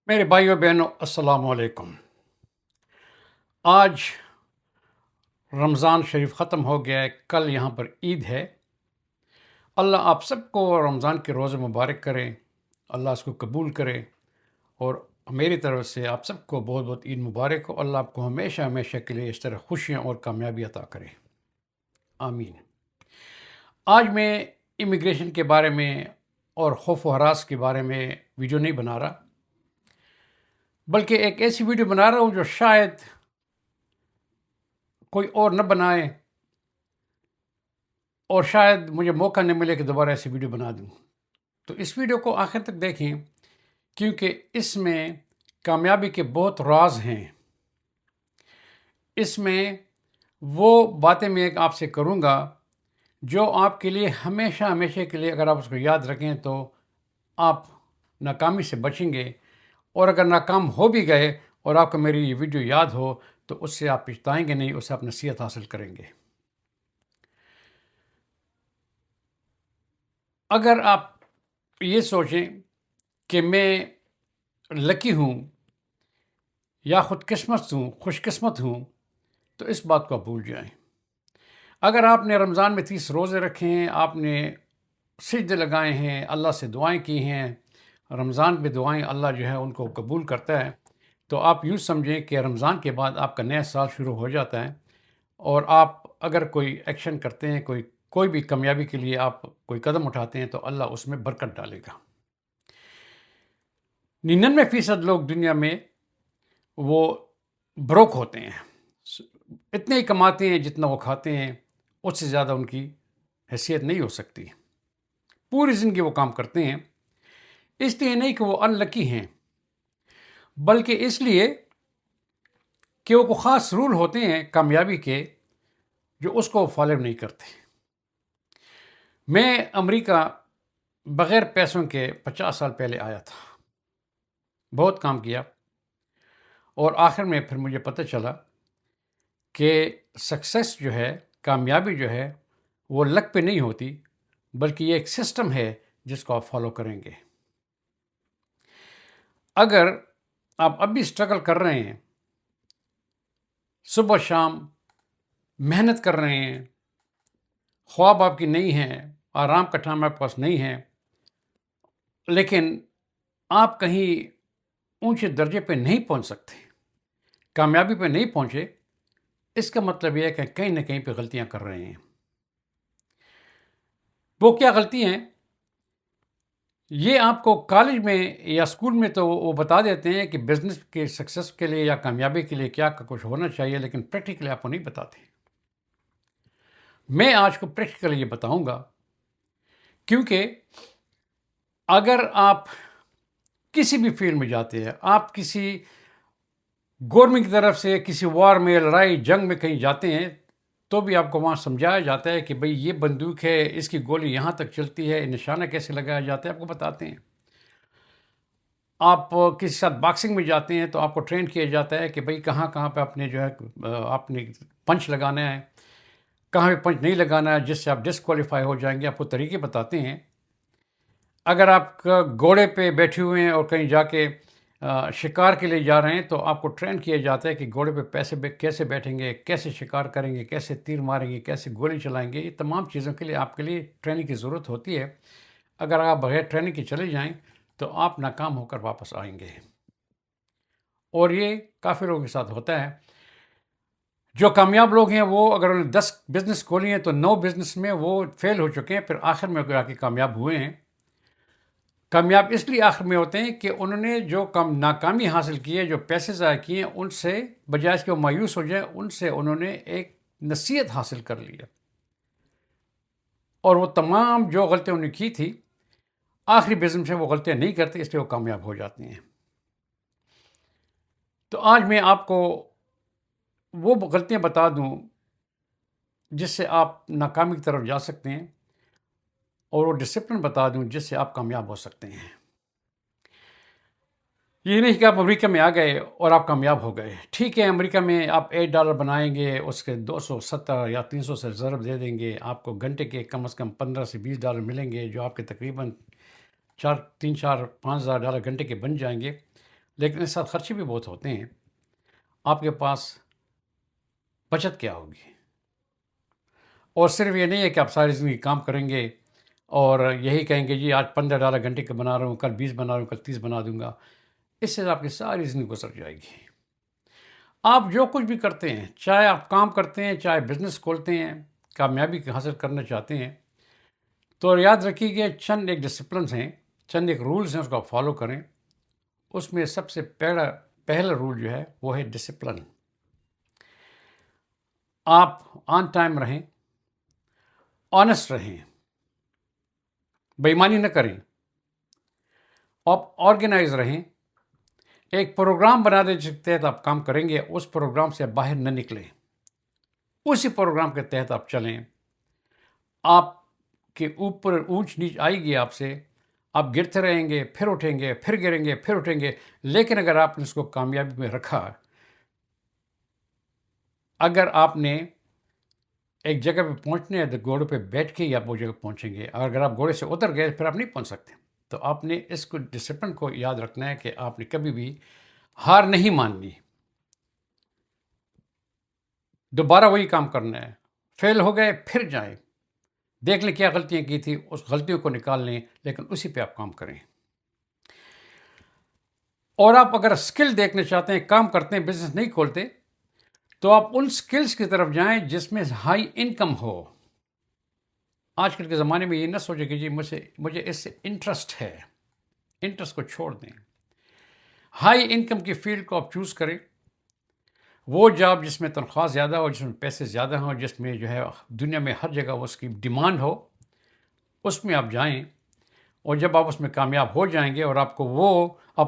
میرے بھائیو بہنوں السلام علیکم۔ آج رمضان شریف ختم ہو گیا ہے، کل یہاں پر عید ہے۔ اللہ آپ سب کو رمضان کے روزے مبارک کرے، اللہ اس کو قبول کرے، اور میری طرف سے آپ سب کو بہت بہت عید مبارک ہو۔ اللہ آپ کو ہمیشہ ہمیشہ کے لیے اس طرح خوشیاں اور کامیابی عطا کرے، آمین۔ آج میں امیگریشن کے بارے میں اور خوف و ہراس کے بارے میں ویڈیو نہیں بنا رہا، بلکہ ایک ایسی ویڈیو بنا رہا ہوں جو شاید کوئی اور نہ بنائے، اور شاید مجھے موقع نہ ملے کہ دوبارہ ایسی ویڈیو بنا دوں۔ تو اس ویڈیو کو آخر تک دیکھیں، کیونکہ اس میں کامیابی کے بہت راز ہیں۔ اس میں وہ باتیں میں آپ سے کروں گا جو آپ کے لیے ہمیشہ ہمیشہ کے لیے، اگر آپ اس کو یاد رکھیں تو آپ ناکامی سے بچیں گے، اور اگر ناکام ہو بھی گئے اور آپ کو میری یہ ویڈیو یاد ہو تو اس سے آپ پچھتائیں گے نہیں، اس سے آپ نصیحت حاصل کریں گے۔ اگر آپ یہ سوچیں کہ میں لکی ہوں یا خوش قسمت ہوں، تو اس بات کو آپ بھول جائیں۔ اگر آپ نے رمضان میں 30 روزے رکھے ہیں، آپ نے سجدے لگائے ہیں، اللہ سے دعائیں کی ہیں، رمضان میں دعائیں اللہ جو ہے ان کو قبول کرتا ہے، تو آپ یوں سمجھیں کہ رمضان کے بعد آپ کا نیا سال شروع ہو جاتا ہے، اور آپ اگر کوئی ایکشن کرتے ہیں، کوئی بھی کامیابی کے لیے آپ کوئی قدم اٹھاتے ہیں، تو اللہ اس میں برکت ڈالے گا۔ 99% لوگ دنیا میں وہ بروک ہوتے ہیں، اتنے ہی کماتے ہیں جتنا وہ کھاتے ہیں، اس سے زیادہ ان کی حیثیت نہیں ہو سکتی۔ پوری زندگی وہ کام کرتے ہیں، اس لیے نہیں کہ وہ ان لکی ہیں، بلکہ اس لیے کہ وہ کوئی خاص رول ہوتے ہیں کامیابی کے جو اس کو فالو نہیں کرتے۔ میں امریکہ بغیر پیسوں کے 50 سال پہلے آیا تھا، بہت کام کیا، اور آخر میں پھر مجھے پتہ چلا کہ سکسیس جو ہے، کامیابی جو ہے، وہ لک پہ نہیں ہوتی، بلکہ یہ ایک سسٹم ہے جس کو آپ فالو کریں گے۔ اگر آپ اب بھی اسٹرگل کر رہے ہیں، صبح شام محنت کر رہے ہیں، خواب آپ کی نہیں ہیں، آرام کا ٹائم آپ کے پاس نہیں ہے، لیکن آپ کہیں اونچے درجے پہ نہیں پہنچ سکتے، کامیابی پہ نہیں پہنچے، اس کا مطلب یہ ہے کہ کہیں نہ کہیں پہ غلطیاں کر رہے ہیں۔ وہ کیا غلطی ہیں؟ یہ آپ کو کالج میں یا اسکول میں تو وہ بتا دیتے ہیں کہ بزنس کے سکسیس کے لیے یا کامیابی کے لیے کیا کچھ ہونا چاہیے، لیکن پریکٹیکلی آپ کو نہیں بتاتے۔ میں آج کو پریکٹیکلی یہ بتاؤں گا، کیونکہ اگر آپ کسی بھی فیلڈ میں جاتے ہیں، آپ کسی گورنمنٹ کی طرف سے کسی وار میں، لڑائی جنگ میں کہیں جاتے ہیں، تو بھی آپ کو وہاں سمجھایا جاتا ہے کہ بھئی یہ بندوق ہے، اس کی گولی یہاں تک چلتی ہے، نشانہ کیسے لگایا جاتا ہے، آپ کو بتاتے ہیں۔ آپ کسی ساتھ باکسنگ میں جاتے ہیں تو آپ کو ٹرین کیا جاتا ہے کہ بھئی کہاں کہاں پہ آپ نے جو ہے آپ نے پنچ لگانا ہے، کہاں پہ پنچ نہیں لگانا ہے، جس سے آپ ڈسکوالیفائی ہو جائیں گے، آپ کو طریقے بتاتے ہیں۔ اگر آپ گھوڑے پہ بیٹھے ہوئے ہیں اور کہیں جا کے شکار کے لیے جا رہے ہیں، تو آپ کو ٹرین کیا جاتا ہے کہ گھوڑے پہ کیسے بیٹھیں گے، کیسے شکار کریں گے، کیسے تیر ماریں گے، کیسے گولی چلائیں گے۔ یہ تمام چیزوں کے لیے آپ کے لیے ٹریننگ کی ضرورت ہوتی ہے۔ اگر آپ بغیر ٹریننگ کے چلے جائیں تو آپ ناکام ہو کر واپس آئیں گے، اور یہ کافی لوگوں کے ساتھ ہوتا ہے۔ جو کامیاب لوگ ہیں وہ اگر انہوں نے 10 بزنس کھولی ہیں تو 9 بزنس میں وہ فیل ہو چکے ہیں، پھر آخر میں جا کے کامیاب ہوئے ہیں۔ کامیاب اس لیے آخر میں ہوتے ہیں کہ انہوں نے جو ناکامی حاصل کی ہے، جو پیسے ضائع کیے ہیں، ان سے بجائے اس کے وہ مایوس ہو جائیں، ان سے انہوں نے ایک نصیحت حاصل کر لی ہے، اور وہ تمام جو غلطیاں انہوں نے کی تھی، آخری بزنس میں وہ غلطیاں نہیں کرتے، اس لیے وہ کامیاب ہو جاتے ہیں۔ تو آج میں آپ کو وہ غلطیاں بتا دوں جس سے آپ ناکامی کی طرف جا سکتے ہیں، اور وہ ڈسپلن بتا دوں جس سے آپ کامیاب ہو سکتے ہیں۔ یہ نہیں کہ آپ امریکہ میں آ گئے اور آپ کامیاب ہو گئے۔ ٹھیک ہے، امریکہ میں آپ $8 بنائیں گے، اس کے 270 یا 300 سے ضرب دے دیں گے، آپ کو گھنٹے کے کم از کم $15 سے $20 ملیں گے، جو آپ کے تقریباً 3 4 5 ہزار ڈالر گھنٹے کے بن جائیں گے۔ لیکن اس ساتھ خرچے بھی بہت ہوتے ہیں. آپ کے پاس بچت کیا ہوگی؟ اور صرف یہ نہیں ہے کہ آپ ساری زندگی کام کریں گے اور یہی کہیں گے جی آج $15 گھنٹے کا بنا رہا ہوں، کل 20 بنا رہا ہوں، کل 30 بنا دوں گا. اس سے آپ کی ساری زندگی گزر جائے گی. آپ جو کچھ بھی کرتے ہیں، چاہے آپ کام کرتے ہیں، چاہے بزنس کھولتے ہیں، کامیابی حاصل کرنا چاہتے ہیں، تو یاد رکھیے کہ چند ایک ڈسپلنس ہیں، چند ایک رولز ہیں، اس کو آپ فالو کریں. اس میں سب سے پہلا رول جو ہے وہ ہے ڈسپلن. آپ آن ٹائم رہیں، آنیسٹ رہیں، بےایمانی نہ کریں، آپ آرگنائز رہیں. ایک پروگرام بنا دیں جس کے تحت آپ کام کریں گے، اس پروگرام سے باہر نہ نکلیں، اسی پروگرام کے تحت آپ چلیں. آپ کے اوپر اونچ نیچ آئے گی آپ سے، آپ گرتے رہیں گے، پھر اٹھیں گے، پھر گریں گے، پھر اٹھیں گے. لیکن اگر آپ نے اس کو کامیابی میں رکھا، اگر آپ نے ایک جگہ پہ پہنچنے ہے تو گھوڑے پہ بیٹھ کے ہی آپ وہ جگہ پہنچیں گے. اور اگر آپ گھوڑے سے اتر گئے پھر آپ نہیں پہنچ سکتے. تو آپ نے اس کو ڈسپلن کو یاد رکھنا ہے کہ آپ نے کبھی بھی ہار نہیں ماننی، دوبارہ وہی کام کرنا ہے. فیل ہو گئے پھر جائیں، دیکھ لیں کیا غلطیاں کی تھی، اس غلطیوں کو نکال لیں، لیکن اسی پہ آپ کام کریں. اور آپ اگر اسکل دیکھنا چاہتے ہیں، کام کرتے ہیں، بزنس نہیں کھولتے، تو آپ ان اسکلس کی طرف جائیں جس میں ہائی انکم ہو. آج کل کے زمانے میں یہ نہ سوچیں کہ جی مجھے اس سے انٹرسٹ ہے. انٹرسٹ کو چھوڑ دیں. ہائی انکم کی فیلڈ کو آپ چوز کریں. وہ جاب جس میں تنخواہ زیادہ ہو، جس میں پیسے زیادہ ہوں، جس میں جو ہے دنیا میں ہر جگہ اس کی ڈیمانڈ ہو، اس میں آپ جائیں. اور جب آپ اس میں کامیاب ہو جائیں گے اور آپ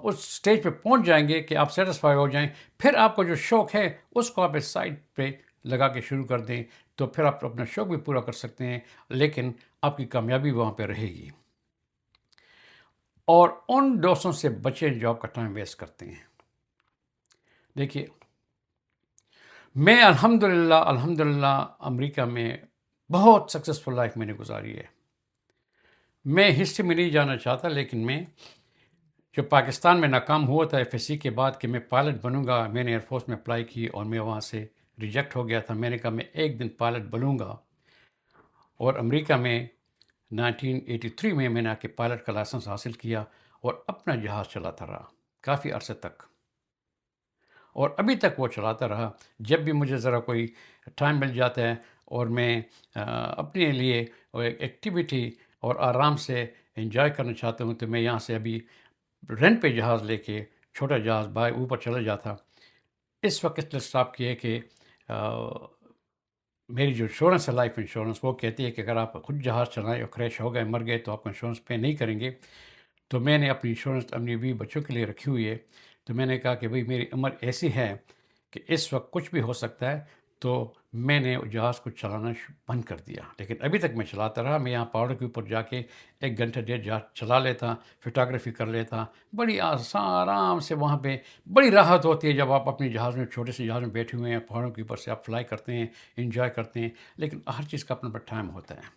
اس سٹیج پہ پہنچ جائیں گے کہ آپ سیٹسفائی ہو جائیں، پھر آپ کو جو شوق ہے اس کو آپ اس سائڈ پہ لگا کے شروع کر دیں. تو پھر آپ اپنا شوق بھی پورا کر سکتے ہیں، لیکن آپ کی کامیابی وہاں پہ رہے گی. اور ان دوستوں سے بچیں جو آپ کا ٹائم ویسٹ کرتے ہیں. دیکھیے، میں الحمدللہ امریکہ میں بہت سکسیسفل لائف میں نے گزاری ہے. میں ہسٹری میں نہیں جانا چاہتا، لیکن میں جو پاکستان میں ناکام ہوا تھا FSC کے بعد کہ میں پائلٹ بنوں گا، میں نے ایئر فورس میں اپلائی کی اور میں وہاں سے ریجیکٹ ہو گیا تھا. میں نے کہا میں ایک دن پائلٹ بنوں گا. اور امریکہ میں 1983 میں نے آ کے پائلٹ کا لائسنس حاصل کیا اور اپنا جہاز چلاتا رہا کافی عرصے تک. اور ابھی تک وہ چلاتا رہا. جب بھی مجھے ذرا کوئی ٹائم مل جاتا ہے اور میں اپنے لیے ایکٹیویٹی اور آرام سے انجوائے کرنا چاہتا ہوں، تو میں یہاں سے ابھی رینٹ پہ جہاز لے کے، چھوٹا جہاز بائی اوپر چلا جاتا. اس وقت نے اسٹاپ کیا ہے کہ میری جو انشورنس ہے، لائف انشورنس، وہ کہتی ہے کہ اگر آپ خود جہاز چلائیں اور کریش ہو گئے، مر گئے، تو آپ کا انشورنس پے نہیں کریں گے. تو میں نے اپنی انشورنس اپنی بھی بچوں کے لیے رکھی ہوئی ہے. تو میں نے کہا کہ بھئی میری عمر ایسی ہے کہ اس وقت کچھ بھی ہو سکتا ہے. تو میں نے جہاز کو چلانا بند کر دیا، لیکن ابھی تک میں چلاتا رہا. میں یہاں پہاڑوں کے اوپر جا کے 1 گھنٹہ 1.5 جہاز چلا لیتا، فوٹوگرافی کر لیتا. بڑی آرام سے وہاں پہ بڑی راحت ہوتی ہے جب آپ اپنے جہاز میں، چھوٹے سے جہاز میں بیٹھے ہوئے ہیں، پہاڑوں کے اوپر سے آپ فلائی کرتے ہیں، انجوائے کرتے ہیں. لیکن ہر چیز کا اپنا اپنا ٹائم ہوتا ہے.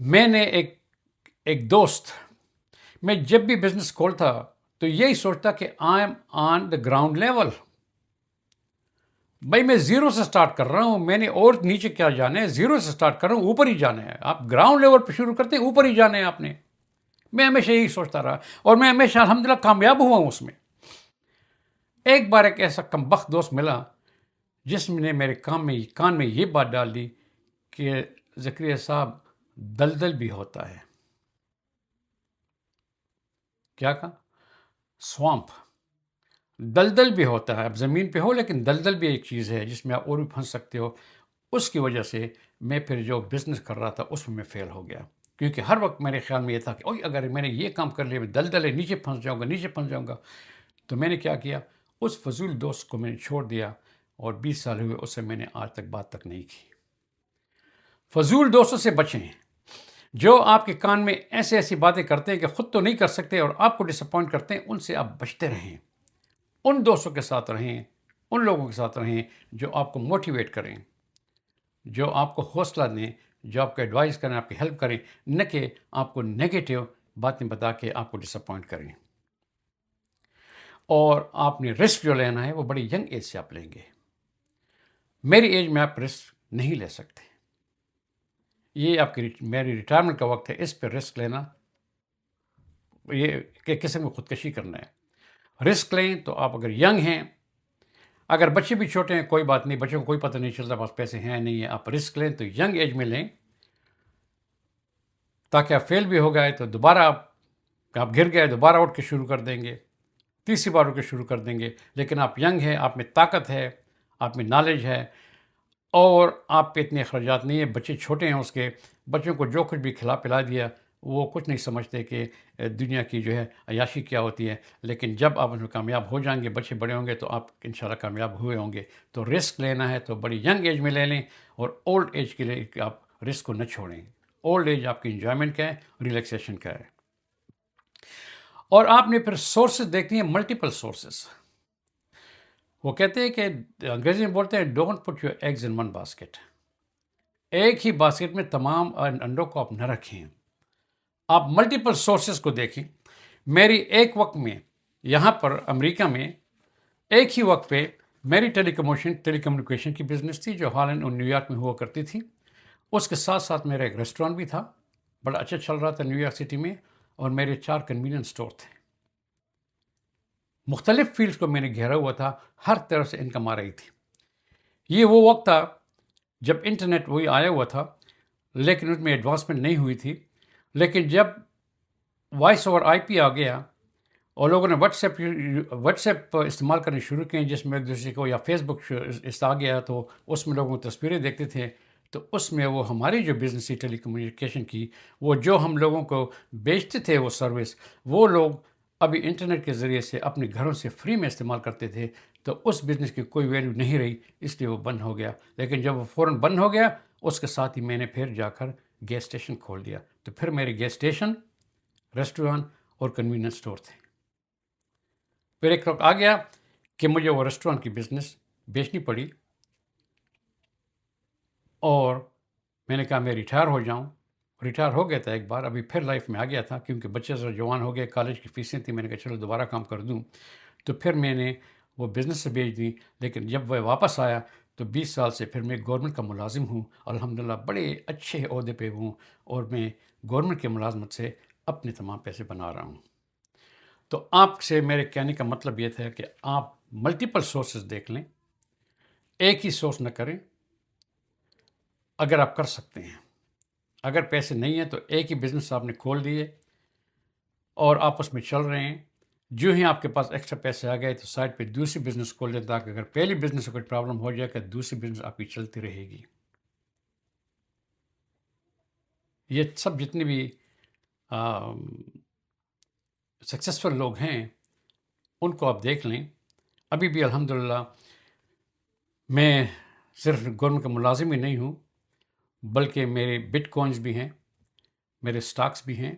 میں نے ایک دوست، میں جب بھی بزنس کھولتا تو یہی سوچتا کہ I am on the ground level. بھائی میں زیرو سے سٹارٹ کر رہا ہوں، میں نے اور نیچے کیا جانا ہے، زیرو سے سٹارٹ کر رہا ہوں، اوپر ہی جانا ہے. آپ گراؤنڈ لیول پہ شروع کرتے ہیں، اوپر ہی جانا ہے آپ نے. میں ہمیشہ یہی سوچتا رہا اور میں ہمیشہ الحمدللہ کامیاب ہوا ہوں اس میں. ایک بار ایک ایسا کمبخت دوست ملا جس نے میرے کان میں یہ بات ڈال دی کہ زکریا صاحب، دلدل بھی ہوتا ہے. کیا کہا؟ سوامپ. دلدل بھی ہوتا ہے. اب زمین پہ ہو لیکن دلدل بھی ایک چیز ہے جس میں آپ اور بھی پھنس سکتے ہو. اس کی وجہ سے میں پھر جو بزنس کر رہا تھا اس میں فیل ہو گیا، کیونکہ ہر وقت میرے خیال میں یہ تھا کہ اوہ اگر میں نے یہ کام کر لیا، میں دلدل ہے، نیچے پھنس جاؤں گا، نیچے پھنس جاؤں گا. تو میں نے کیا کیا، اس فضول دوست کو میں نے چھوڑ دیا اور 20 سال ہوئے اس سے میں نے آج تک بات تک نہیں کی. فضول دوستوں سے بچیں جو آپ کے کان میں ایسی باتیں کرتے ہیں کہ خود تو نہیں کر سکتے اور آپ کو ڈس اپوائنٹ کرتے ہیں. ان سے آپ بچتے رہیں. ان دوستوں کے ساتھ رہیں، ان لوگوں کے ساتھ رہیں جو آپ کو موٹیویٹ کریں، جو آپ کو حوصلہ دیں، جو آپ کو ایڈوائز کریں، آپ کی ہیلپ کریں، نہ کہ آپ کو نیگیٹو باتیں بتا کے آپ کو ڈس اپوائنٹ کریں. اور آپ نے رسک جو لینا ہے وہ بڑی ینگ ایج سے آپ لیں گے. میری ایج میں آپ رسک نہیں لے سکتے. یہ آپ کی میری ریٹائرمنٹ کا وقت ہے. اس پہ رسک لینا یہ کہ قسم کی خودکشی کرنا ہے. رسک لیں تو آپ اگر ینگ ہیں، اگر بچے بھی چھوٹے ہیں کوئی بات نہیں، بچوں کو کوئی پتہ نہیں چلتا پاس پیسے ہیں نہیں ہیں. آپ رسک لیں تو ینگ ایج میں لیں تاکہ آپ فیل بھی ہو گئے تو دوبارہ آپ گر گئے دوبارہ اٹھ کے شروع کر دیں گے، تیسری بار اٹھ کے شروع کر دیں گے. لیکن آپ ینگ ہیں، آپ میں طاقت ہے، آپ میں نالج ہے، اور آپ پہ اتنے اخراجات نہیں ہیں. بچے چھوٹے ہیں، اس کے بچوں کو جو کچھ بھی کھلا پلا دیا وہ کچھ نہیں سمجھتے کہ دنیا کی جو ہے عیاشی کیا ہوتی ہے. لیکن جب آپ اس میں کامیاب ہو جائیں گے، بچے بڑے ہوں گے تو آپ انشاءاللہ کامیاب ہوئے ہوں گے. تو رسک لینا ہے تو بڑی ینگ ایج میں لے لیں، اور اولڈ ایج کے لیے آپ رسک کو نہ چھوڑیں. اولڈ ایج آپ کی انجوائمنٹ کا ہے، ریلیکسیشن کا ہے. اور آپ نے پھر سورسز دیکھنی ہیں، ملٹیپل سورسز. وہ کہتے ہیں کہ انگریزی میں بولتے ہیں don't put your eggs in one basket. ایک ہی باسکٹ میں تمام انڈوں کو آپ نہ رکھیں، آپ ملٹیپل سورسز کو دیکھیں. میری ایک وقت میں یہاں پر امریکہ میں ایک ہی وقت پہ میری ٹیلی کمیونیکیشن کی بزنس تھی جو ہالینڈ اور نیو یارک میں ہوا کرتی تھی. اس کے ساتھ ساتھ میرا ایک ریسٹورانٹ بھی تھا، بڑا اچھا چل رہا تھا نیو یارک سٹی میں، اور میرے 4 کنوینئنس اسٹور تھے. مختلف فیلڈز کو میں نے گھیرا ہوا تھا، ہر طرف سے انکم آ رہی تھی. یہ وہ وقت تھا جب انٹرنیٹ وہی آیا ہوا تھا، لیکن اس میں ایڈوانسمنٹ نہیں ہوئی تھی. لیکن جب وائس اوور آئی پی آ گیا اور لوگوں نے واٹس ایپ استعمال کرنے شروع کیے، جس میں ایک دوسرے کو، یا فیس بک آ گیا تو اس میں لوگوں کو تصویریں دیکھتے تھے، تو اس میں وہ ہماری جو بزنس تھی ٹیلی کمیونیکیشن کی، وہ جو ہم لوگوں کو بیچتے تھے وہ سروس، وہ لوگ ابھی انٹرنیٹ کے ذریعے سے اپنے گھروں سے فری میں استعمال کرتے تھے. تو اس بزنس کی کوئی ویلیو نہیں رہی، اس لیے وہ بند ہو گیا. لیکن جب وہ فوراً بند ہو گیا، اس کے ساتھ ہی میں نے پھر جا کر گیس اسٹیشن کھول دیا. تو پھر میرے گیس اسٹیشن، ریسٹورانٹ اور کنوینئنس اسٹور تھے. پھر ایک وقت آ گیا کہ مجھے وہ ریسٹورانٹ کی بزنس بیچنی پڑی، اور میں نے کہا میں ریٹائر ہو جاؤں. ریٹائر ہو گیا تھا ایک بار، ابھی پھر لائف میں آ گیا تھا کیونکہ بچے ذرا جوان ہو گئے، کالج کی فیسیں تھیں. میں نے کہا چلو دوبارہ کام کر دوں. تو پھر میں نے وہ بزنس سے بیچ دی. لیکن جب وہ واپس آیا تو 20 سال سے پھر میں گورنمنٹ کا ملازم ہوں. الحمدللہ بڑے اچھے عہدے پہ ہوں، اور میں گورنمنٹ کے ملازمت سے اپنے تمام پیسے بنا رہا ہوں. تو آپ سے میرے کہنے کا مطلب یہ تھا کہ آپ ملٹیپل سورسز دیکھ لیں، ایک ہی سورس نہ کریں. اگر آپ کر سکتے ہیں، اگر پیسے نہیں ہیں تو ایک ہی بزنس آپ نے کھول دیے اور آپ اس میں چل رہے ہیں. جو ہی آپ کے پاس ایکسٹرا پیسے آ گئے تو سائڈ پہ دوسری بزنس کھول دیں، تاکہ اگر پہلی بزنس سے کوئی پرابلم ہو جائے کہ دوسری بزنس آپ کی چلتی رہے گی. یہ سب جتنے بھی سکسیسفل لوگ ہیں ان کو آپ دیکھ لیں. ابھی بھی الحمدللہ میں صرف گورنمنٹ کا ملازم ہی نہیں ہوں، بلکہ میرے بٹ کوائنز بھی ہیں، میرے سٹاکس بھی ہیں،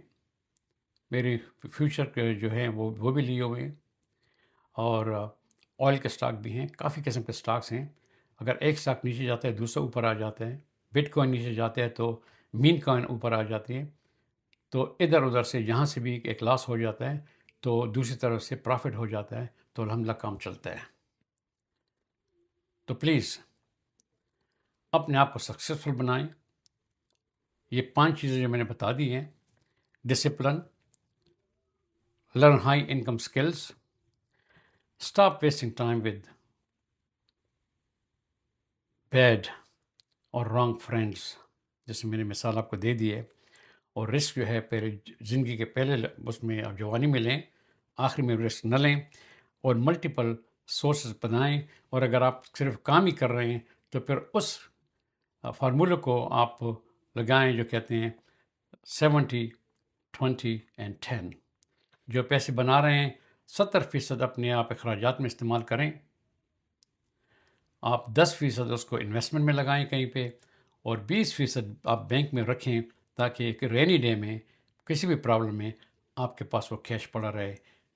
میرے فیوچر کے جو ہیں وہ بھی لیے ہوئے ہیں، اور آئل کے سٹاک بھی ہیں. کافی قسم کے سٹاکس ہیں. اگر ایک سٹاک نیچے جاتا ہے دوسرا اوپر آ جاتا ہے، بٹ کوائن نیچے جاتے ہیں تو مین کوائن اوپر آ جاتی ہے. تو ادھر ادھر سے یہاں سے بھی ایک لاس ہو جاتا ہے تو دوسری طرف سے پرافٹ ہو جاتا ہے، تو الحمدللہ کام چلتا ہے. تو پلیز اپنے آپ کو سکسیسفل بنائیں. یہ 5 چیزیں جو میں نے بتا دی ہیں: discipline, learn high income skills, stop wasting time with bad اور رانگ فرینڈس، جیسے میں نے مثال آپ کو دے دی ہے. اور رسک جو ہے پہلے زندگی کے پہلے اس میں آپ جوانی میں لیں، آخری میں رسک نہ لیں. اور ملٹیپل سورسز بنائیں. اور اگر آپ صرف کام ہی کر رہے ہیں تو پھر اس فارمولے کو آپ لگائیں جو کہتے ہیں 70 20 اینڈ 10. جو پیسے بنا رہے ہیں 70% اپنے آپ اخراجات میں استعمال کریں، آپ 10% اس کو انویسٹمنٹ میں لگائیں کہیں پہ، اور 20% آپ بینک میں رکھیں تاکہ ایک رینی ڈے میں کسی بھی پرابلم میں آپ کے پاس وہ کیش پڑا رہے،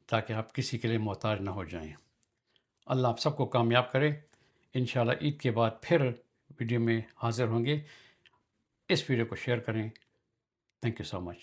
تاکہ آپ کسی کے لیے محتاج نہ ہو جائیں. اللہ آپ سب کو کامیاب کرے. انشاءاللہ عید کے بعد پھر ویڈیو میں حاضر ہوں گے. اس ویڈیو کو شیئر کریں. Thank you so much.